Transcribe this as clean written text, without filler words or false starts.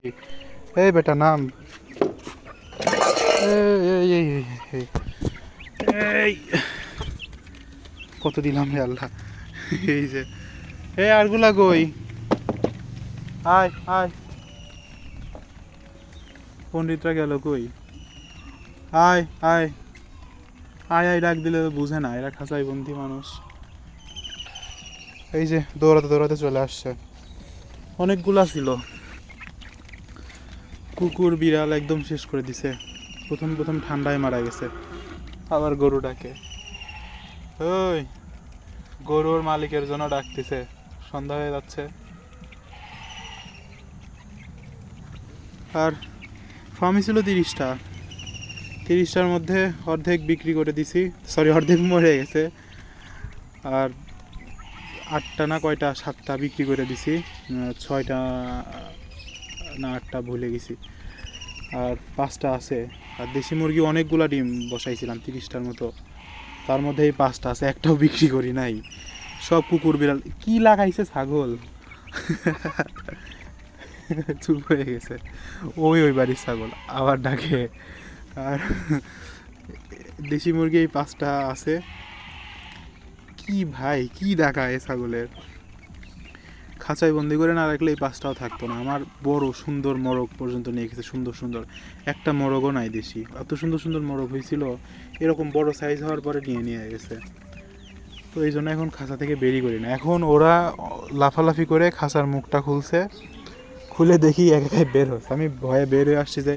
এই বেটা নাম। এই এই এই এই এই কত দিলাম রে আল্লাহ। এই যে এই আরগুলা কই? আয় আয়, পণ্ডিতরা গেল কই? আয় আয় আয় আয়, ডাক দিলে তো বুঝে না, এরা খাঁচাই বন্দি মানুষ। এই যে দৌড়াতে দৌড়াতে চলে আসছে। অনেকগুলা ছিল, কুকুর বিড়াল একদম শেষ করে দিছে। প্রথম প্রথম ঠান্ডায় মারা গেছে। আবার গরুটাকে, ওই গরুর মালিকের জন্য ডাকতেছে, সন্ধ্যা হয়ে যাচ্ছে। আর ফার্মি ছিল 30টা, 30টার মধ্যে অর্ধেক বিক্রি করে দিছি, সরি অর্ধেক মরে গেছে। আর 8টা না কয়টা, 7টা বিক্রি করে দিছি, 6টা না 8টা ভুলে গেছি। আর 5টা আছে। আর দেশি মুরগি অনেকগুলা ডিম বসাইছিলাম 30টার মতো, তার মধ্যে এই 5টা আছে, একটাও বিক্রি করি নাই। সব কুকুর বিড়াল। কি লাগাইছে ছাগল? চুপ হয়ে গেছে। ওই ওই বাড়ির ছাগল আবার ডাকে। আর দেশি মুরগি এই 5টা আছে। কি ভাই, কি ডাকা এ ছাগলের! খাঁচায় বন্দি করে না রাখলে এই 5টাও থাকতো না। আমার বড় সুন্দর মোরগ পর্যন্ত নিয়ে গেছে, সুন্দর সুন্দর। একটা মোরগও নাই দেশি, এত সুন্দর সুন্দর মোরগ হয়েছিল। এরকম বড় সাইজ হওয়ার পরে নিয়ে নিয়ে গেছে। তো এই জন্য এখন খাঁচা থেকে বেরি করি না। এখন ওরা লাফালাফি করে খাঁচার মুখটা খুলছে, খুলে দেখি এক একাই বের হচ্ছে। আমি ভয়ে বের হয়ে আসছি যে